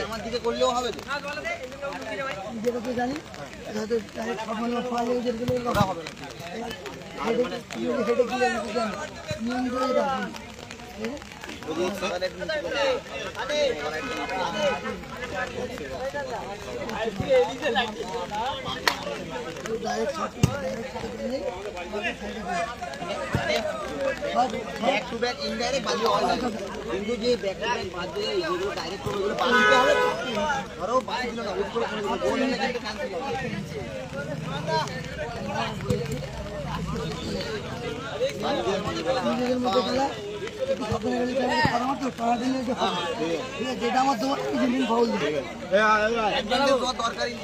আমার দিকে করলেও হবে যেটা তো জানি ব্যাক টু ব্যাক ইনডাইরেক্ট বাজে কিন্তু যে ব্যাক টু ব্যাক বাজে যেগুলো ডাইরেক্ট করে ওগুলো বাদ দিতে হবে ধরো বাদ দিল না উঠ করে গোল হলে কিন্তু ক্যান্সেল হবে নিজেদের মধ্যে খেলা যেটা আমার তোমার ফাউল দিবে দরকারই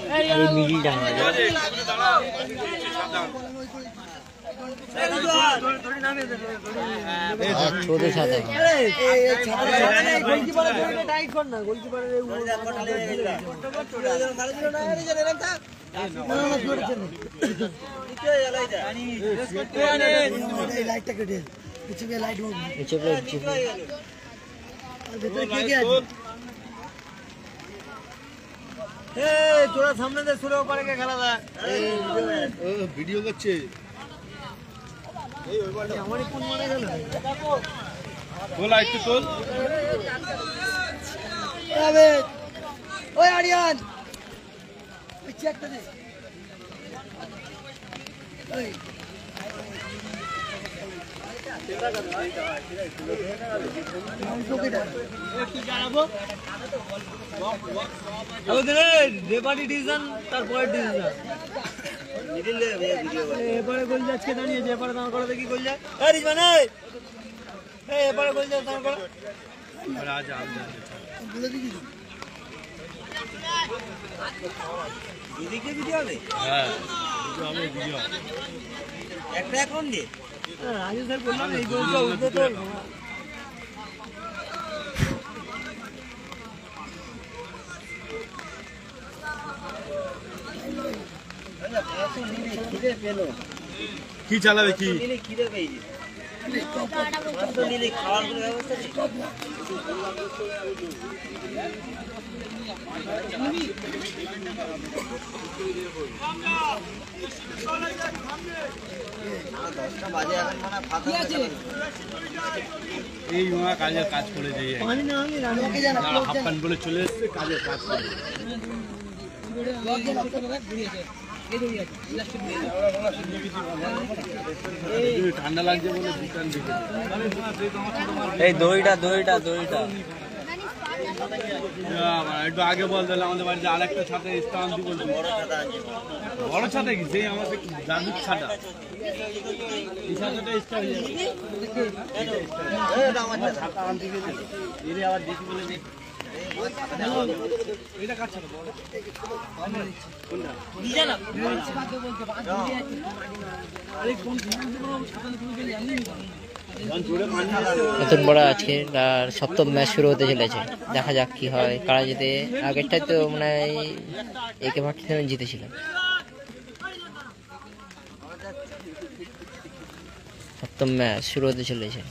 छोटे छाता लाइट केटे पीछे के लाइट नीचे पे थोड़ा सामने से शुरू ऊपर के खेला था ভিডিও করছে এই ওইবারটা আমারই কোন মনে গেল তোল একটু তোল আবে ওই আরিয়ান ওই চেকটা দে ওই রেফারি ডিসিশন তারপরে ডিসিশন মিডলে ভিডিও এবারে গোল যাচ্ছে দাঁড়িয়ে যে এবারে দাঁড় করে দেখি গোল যায় এই রিজওয়ান এই এবারে গোল যায় দাঁড় করে রাজ আম বলে দিবি এদিকে ভিডিও হবে হ্যাঁ ভিডিও হবে ভিডিও একটা অ্যাকাউন্ট দিয়ে রাজু স্যার বললাম এই গোলটা উঠবে তো কি চালাবে কি খিদে পেয়েছি খাওয়ার কোনো ব্যবস্থা নেই এই কাজের কাজ করে দিয়ে হাফ প্যান্ট বলে চলে এসছে কাজের কাজ করে ঠান্ডা লাগছে বলে দোকান দিকে এই দইটা একটু আগে বল তাহলে আমাদের বাড়িতে আরেকটা ছাতা স্থান দিব বড় ছাতা কি সেই আমাদের দাদুর ছাতা এই ছাতাটা স্টার হয়ে যাবে ছাতা আনতে গেছে এর আবার দেখি বলে দেখ এটা কার ছাতা বড় কোনটা নিজে না আরে কোন ছাতা তুমি জানি নতুন বড় আজকে আর সপ্তম ম্যাচ শুরু হতে চলেছে দেখা যাক কি হয় কারা জিতে আগেরটাই তো মানে একে ভার্টি জিতেছিল সপ্তম ম্যাচ শুরু হতে চলেছে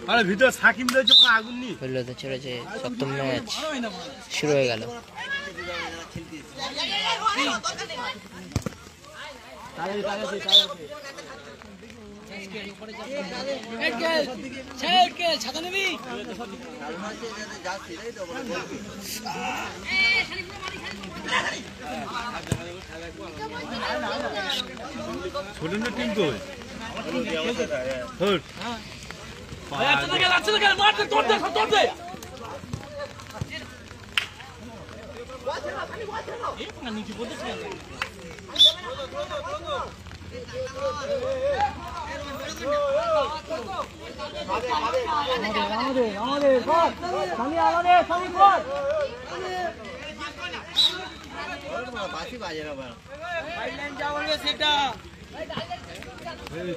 আরে ভিতর সাকিব রয়েছে মানে আগুন নি হলো তো চলেছে সপ্তম ম্যাচ শুরু হয়ে গেল ছাতা নিবি ছোট টিম তো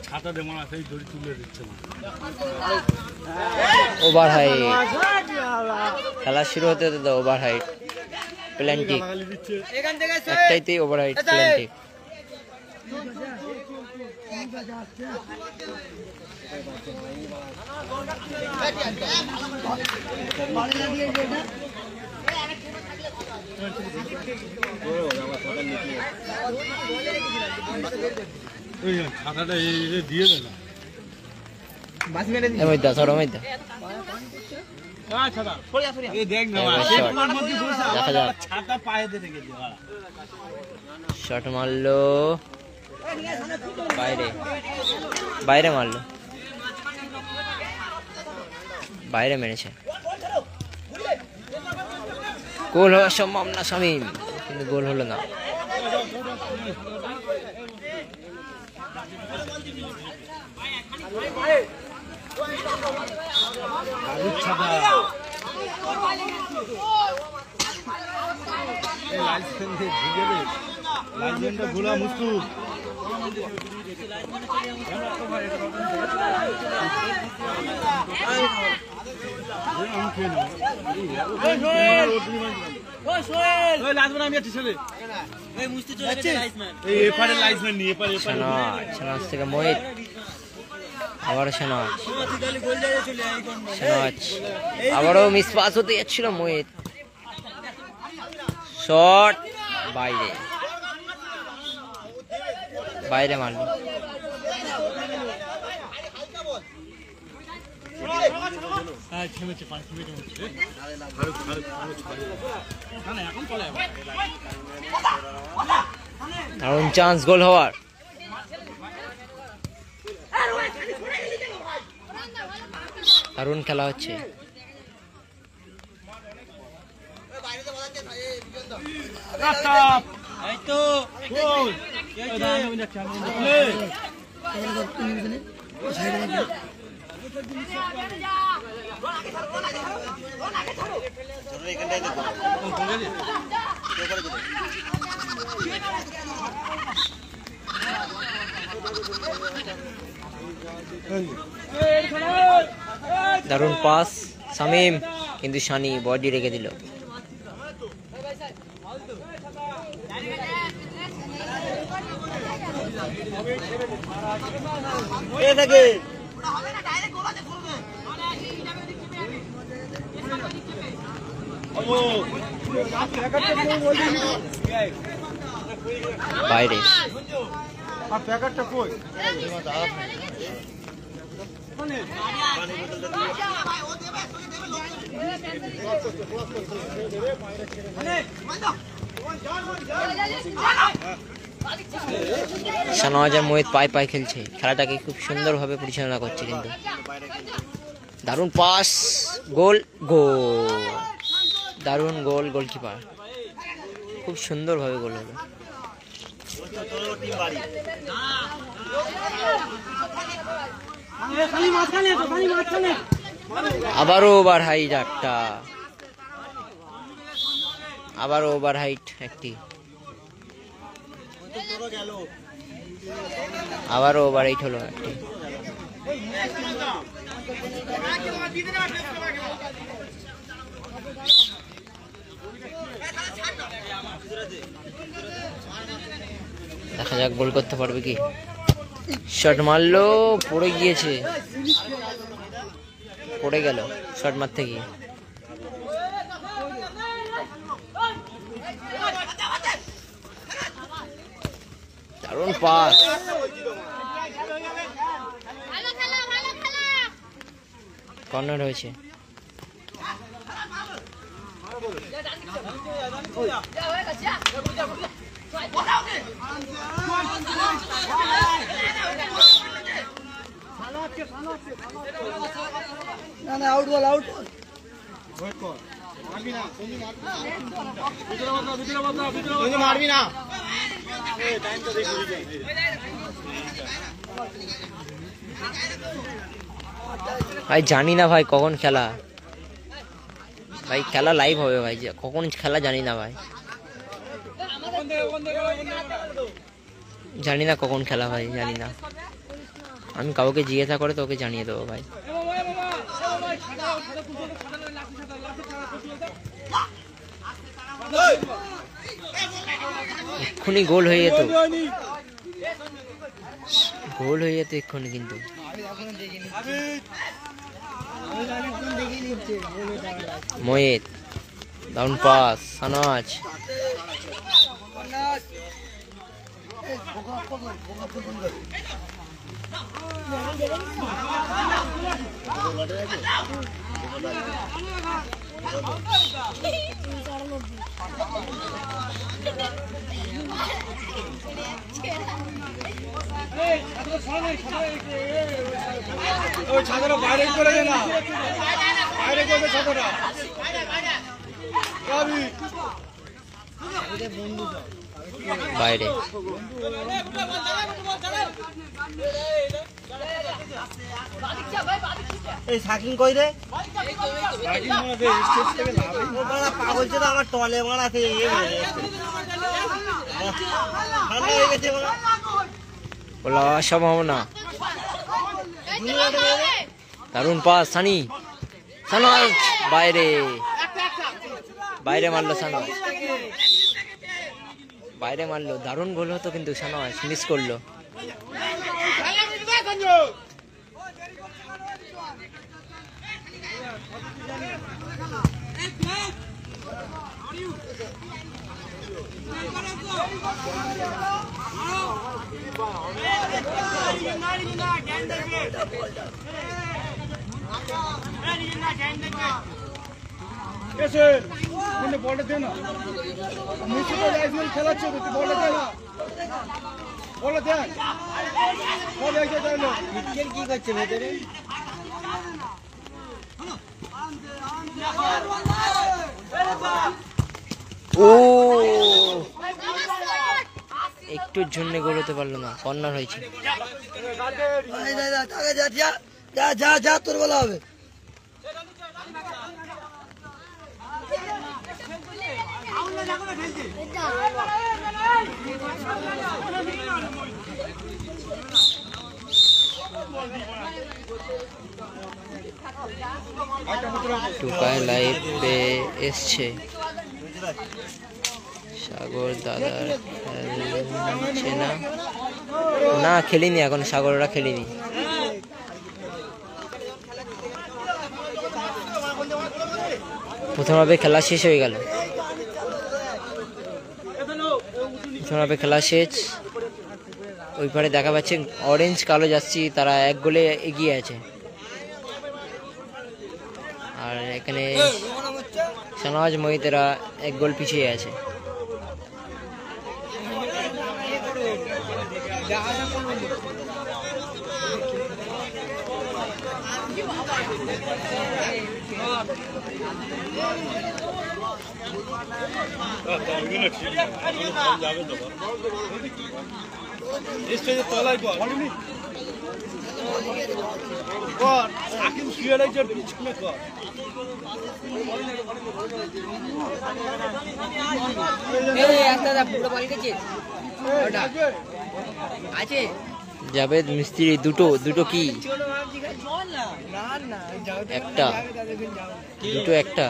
ছাতা দে মারা সেই দড়ি তুলে দিচ্ছে না। ওভার হাইট খেলা শুরু হতে হতে ওভার হাইট প্ল্যান্টিক একটাইতেই ওভার হাইট প্ল্যান্টিক। ছাতাটা দিয়ে দে না। ছাতা পায়ে রেখে শট মারলো বাইরে, বাইরে মারলো, বাইরে মেরেছে। গোল হওয়ার সম্ভাবনা শামীম, কিন্তু গোল হলো না। গোলা মুস্তু থেকে মোহিত, আবারও সেনাজ, আবারও মিস পাস হতে যাচ্ছিল মোহিত, শট বাইরে, বাইরে মারল। দারুণ চান্স গোল হওয়ার। দারুণ খেলা হচ্ছে। দারুণ পাস শামীম, কিন্তু শানি বডি রেখে দিল। বাইরে শাহনওয়াজ আর মোহিত পায়ে পায়ে খেলছে, খেলাটাকে খুব সুন্দরভাবে পরিচালনা করছে। কিন্তু দারুণ পাস, গোল, গোল, দারুণ গোল, গোলকিপার খুব সুন্দরভাবে গোল হলো। আবারও ওভার হাইট একটা, আবারও ওভার হাইট একটি, আবারও ওভার হাইট হলো একটি। দেখা যাক গোল করতে পারবে কি। শট মারলো, পড়ে গিয়েছে, পড়ে গেল শট মারতে গিয়ে। দারুণ পাস, কর্নার হয়েছে। আউট বল আউট মারবি না ভাই জানি না ভাই কখন খেলা, ভাই খেলা লাইভ হবে ভাই, কখন খেলা জানি না ভাই, জানি না কখন খেলা ভাই, জানি না। আমি কাউকে জিজ্ঞাসা করে তোকে জানিয়ে দেবো ভাই। এক্ষুনি গোল হয়ে যেত, গোল হয়ে যেত এক্ষুনি, কিন্তু মোহিত দারুন পাস, সানাজ ছাতাটা বাইরে করে দে না, বাইরে করে দে ছাতাটা। বাইরে এই সাকিং কই রে পাগল ছিল আমার টলে মারা বলা সম্ভাবনা। দারুন পাস সানি, সানাজ বাইরে, বাইরে মারলো সানাজ, বাইরে মারলো। দারুণ গোল হতো কিন্তু সানাজ মিস করলো। বলটা দে না, খেলাচ্ছ তুই, বলটা দে না, বলটা দেখ কি করছে ভেতরে ও একটুর জন্য গোল হতে পারলো না, কর্নার হয়েছে। যা তোর বলা হবে। টুকায় লাইভে এসছে সাগর দাদার, খেলছে না, না খেলিনি এখন, সাগররা খেলিনি। প্রথমভাবে খেলা শেষ হয়ে গেল, প্রথমভাবে খেলা শেষ। ওই পারে দেখা পাচ্ছে অরেঞ্জ কালো যাচ্ছি, তারা এক গোলে এগিয়ে আছে। আর এখানে সানাজ মোহিতেরা এক গোল পিছিয়ে আছে। তলায় কর সাকিব শুয়ে রয়েছে পিছনে কর। জাভেদ মিস্ত্রি দুটো কি একটা, দুটো একটা।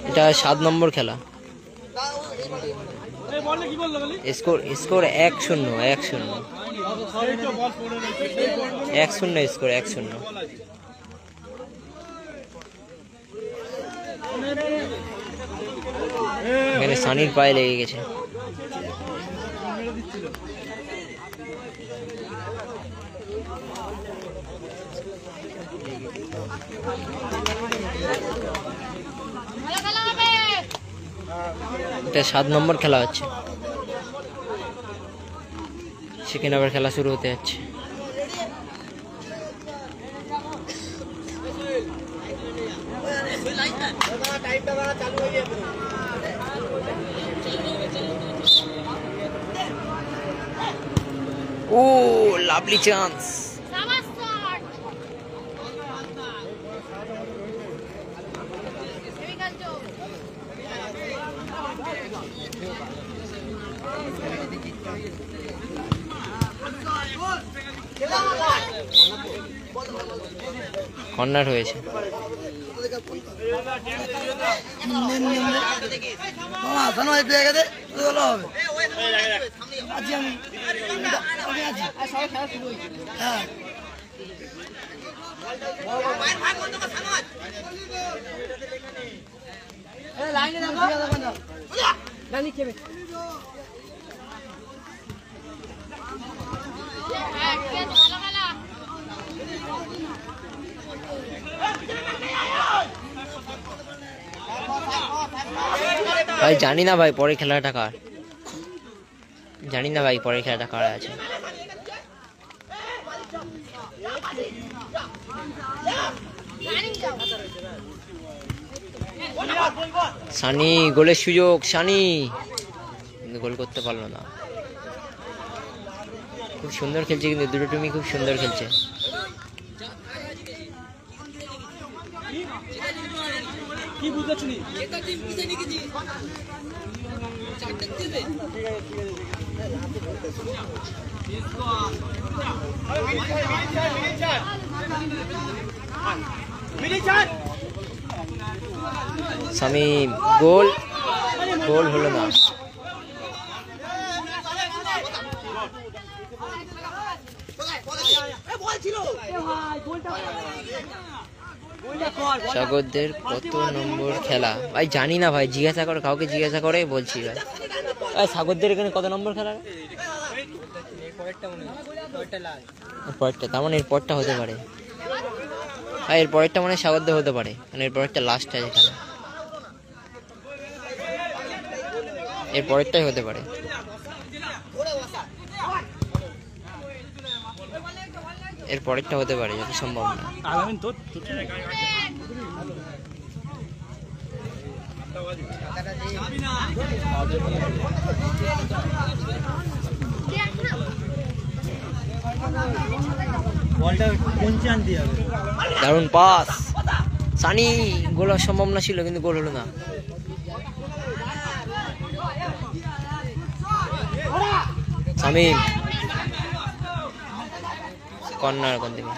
এটা 7 নম্বর খেলা। Score 1-0 score 1-0। এখানে সানির পায়ে লেগে গেছে। এটা 7 নম্বর খেলা হচ্ছে, সেকেন্ড ওভার খেলা শুরু হতে যাচ্ছে। ও লাভলি চান্স, কর্নার হয়েছে। ভাই জানি না ভাই পরের খেলাটা কার, জানি না ভাই পরের খেলাটা কার আছে। সানি গোলের সুযোগ, সানি কিন্তু গোল করতে পারলো না। খুব সুন্দর খেলছে কিন্তু দুটো টিমই খুব সুন্দর খেলছে। কি বুঝাচ্ছি শামীম গোল, গোল হলো না। সাগরদের কত নম্বর খেলা ভাই জানি না ভাই, জিজ্ঞাসা করে, কাউকে জিজ্ঞাসা করে বলছি ভাই। ভাই সাগরদের এখানে কত নম্বর খেলা? পরেরটা, তার মানে এর পরটা হতে পারে। আর এর পরেরটা মানে সাগরদের হতে পারে, মানে এর পরেরটা লাস্ট আছে খেলা, এর পরেরটাই হতে পারে। এর পরেরটা হতে পারে যদি সম্ভব না। দারুণ পাস, সানি গোল হওয়ার সম্ভাবনা ছিল কিন্তু গোল হলো না। শামীম কর্নার কোন দিকে?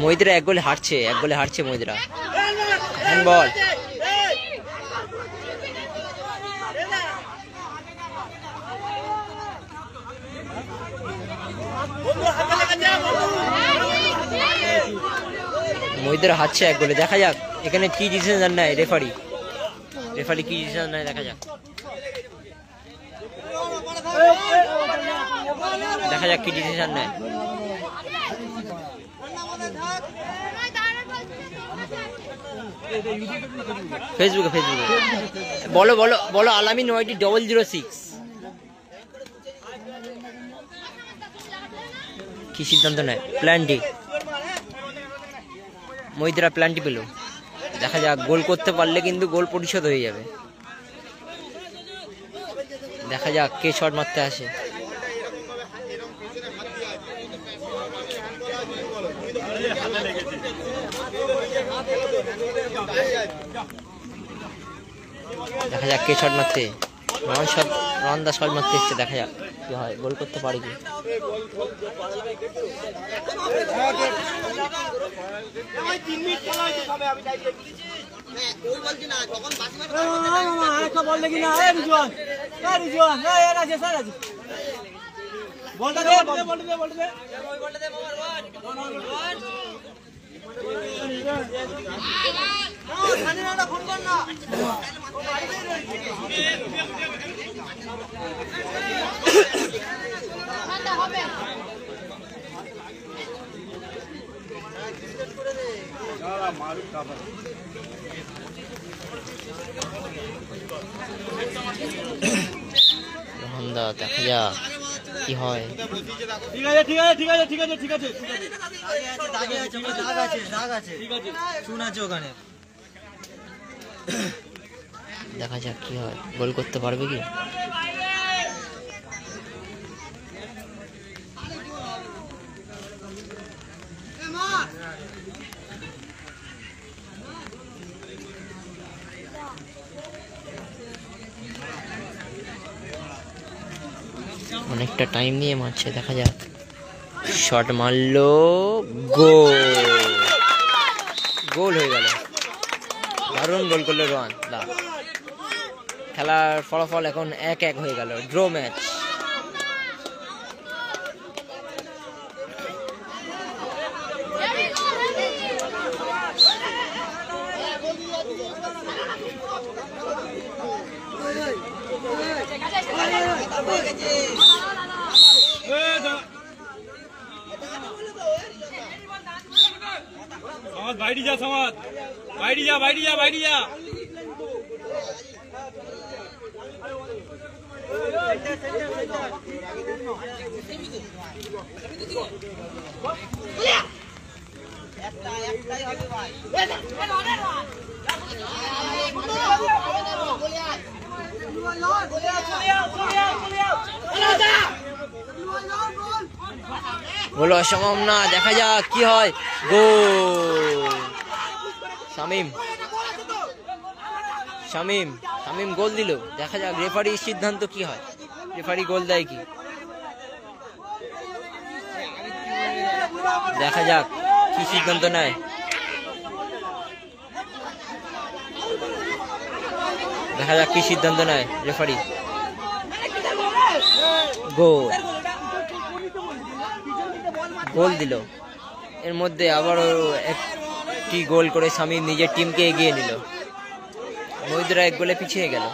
মহিদ্রা এক গোলে হারছে, এক গোলে হারছে মহিদ্রা। হ্যান্ডবল, মহিদ্রা হারছে এক গোলে। দেখা যাক এখানে কি ডিসিশন নেয় রেফারি, রেফারি কি ডিসিশন নেয় দেখা যাক, দেখা যাক কি ডিসিশন নেয়। ফেসবুকে, ফেসবুকে বলো বলো বলো, আলামিন ওয়াইটি 006 কি সিদ্ধান্ত নেয়? প্ল্যান ডি, মহিদ্রা প্ল্যানটি পেল। দেখা যাক গোল করতে পারলে কিন্তু গোল পরিশোধ হয়ে যাবে। দেখা যাক কে শট মারতে আসে। দেখা যাক কে শট মারতে, রন্দা শট মারতে এসছে। দেখা যাক কি হয়, গোল করতে পারে কি। বলটা রোহনদা দেখা যাক কি হয়। দেখা যাক কি হয়, গোল করতে পারবে কি? অনেকটা টাইম নিয়ে মারছে, দেখা যাক। শট মারলো, গোল, গোল হয়ে গেল। দারুণ গোল করলো রোহান দা। খেলার ফলাফল এখন 1-1 হয়ে গেল, ড্র ম্যাচ। বাইরে যা, সমাজ বাইরে যা, বাইরে যা, বাইরে যা। বলো অসম্ভব না, দেখা যাক কি হয়। গোল, শামিম, শামিম, শামিম গোল দিল। দেখা যাক রেফারির সিদ্ধান্ত কি হয়, রেফারি গোল দেয় কি। দেখা যাক কি সিদ্ধান্ত নেয়। দেখা যাক কি সিদ্ধান্ত নেয় রেফারি। গোল, গোল দিল। এর মধ্যে আবারও একটি গোল করে শামিম নিজের টিমকে এগিয়ে নিল। মহিদরা 1 গোলে পিছিয়ে গেল।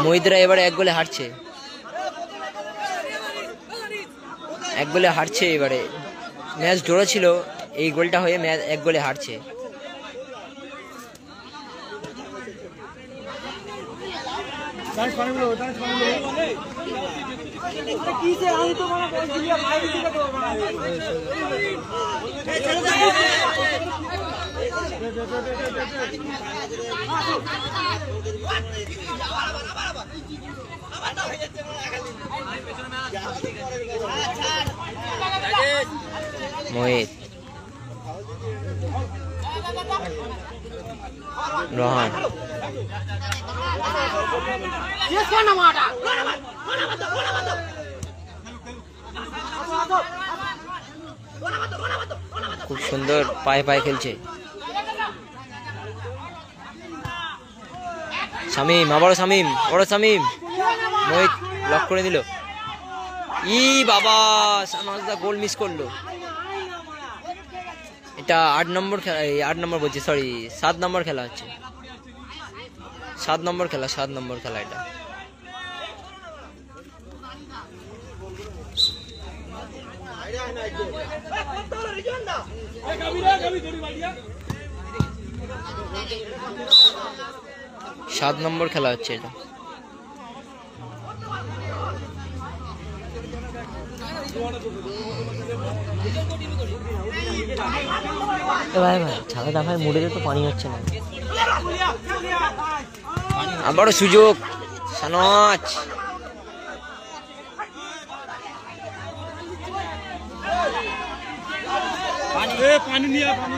মহিদরা এবারে 1 গোলে হারছে, 1 গোলে হারছে। এবারে ম্যাচ ড্র ছিল, এই গোলটা হয়ে ম্যাচ 1 গোলে হারছে। মোহিত, রোহান, খুব সুন্দর পায়ে পায়ে খেলছে। শামিম, আবারও শামিম, বড় শামিম। মোহিত ব্লক করে দিল। ই বাবা, শাহনাজদা গোল মিস করলো। এটা 8 নম্বর খেলা, 8 নম্বর বলছি, সরি 7 নম্বর খেলা হচ্ছে। 7 নম্বর খেলা, 7 নম্বর খেলা এটা। সাত নম্বর খেলা হচ্ছে এটা। ভাই ভাই ছাগা ভাই মুড়ে তো পানি হচ্ছে না। আবারও সুযোগ, সানচ পানি নিয়ে পানি।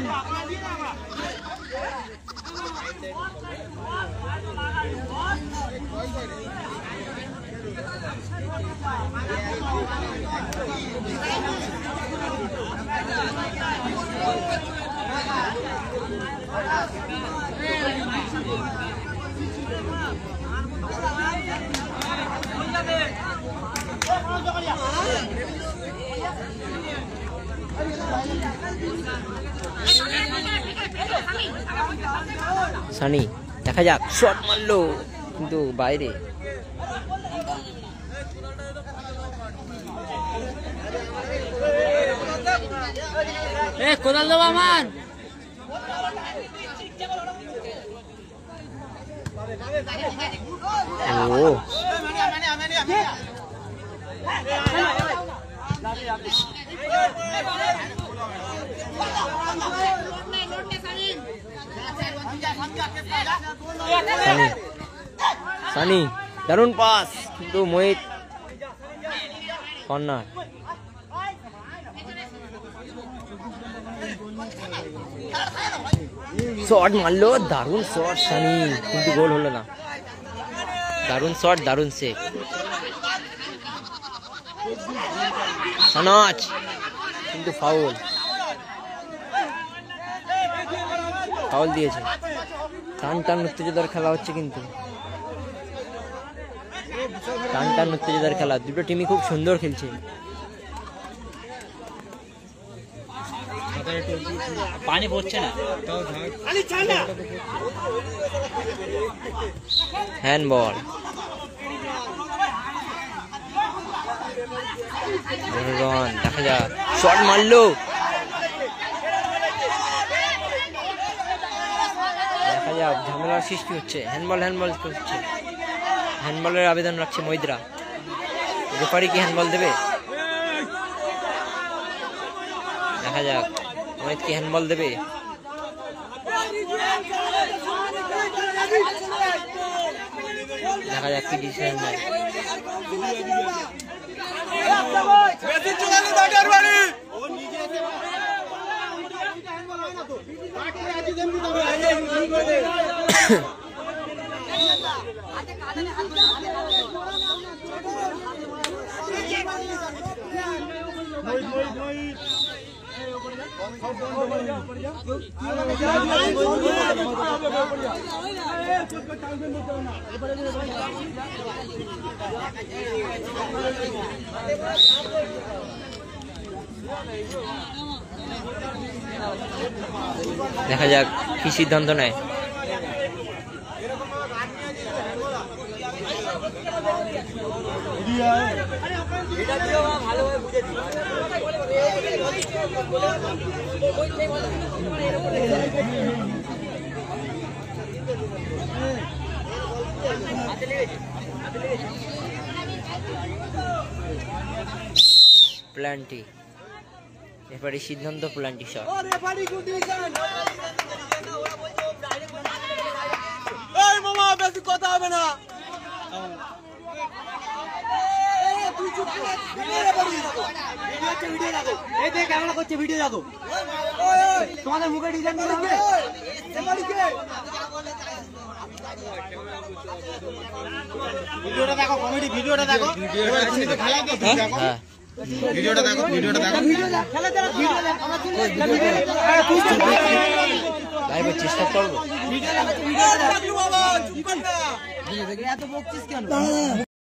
সানি দেখা যাক, শট মারলো কিন্তু বাইরে। কোদাল দেবো আমার। ও সানি দারুণ পাস কিন্তু মোহিত কর্নার। শট মারলো, দারুণ শট সানি কিন্তু গোল হলো না। দারুণ শট, দারুণ সেভ। সানাজ কিন্তু ফাউল দিয়েছে। টান টান উত্তেজনার খেলা হচ্ছে, কিন্তু টান টান উত্তেজনার খেলা। দুটো টিমই খুব সুন্দর খেলছে। পানি পড়ছে না। হ্যান্ডবল, দেখা যাক, শট মারলো, দেখা যাক, ঝামেলার সৃষ্টি হচ্ছে। হ্যান্ডবল করছে, হ্যান্ডবলের আবেদন রাখছে মহিদ্রা। রেফারি কি হ্যান্ডবল দেবে? দেখা যাক মোহিত কি হ্যান্ডবল দেবে। দেখা যাক কি ডিসিশন নেয়। দেখা যাক কি সিদ্ধান্ত নেয়। প্ল্যান্টি, এবারে সিদ্ধান্ত প্ল্যান্টি শট। কথা হবে না। ভিডিও দেখো, তোমাদের মুখে ডিজাইন ভিডিওটা দেখো, কমেডি ভিডিওটা দেখো, ভিডিওটা দেখো, লাইভে চেষ্টা করবো। এত বকছিস কেন?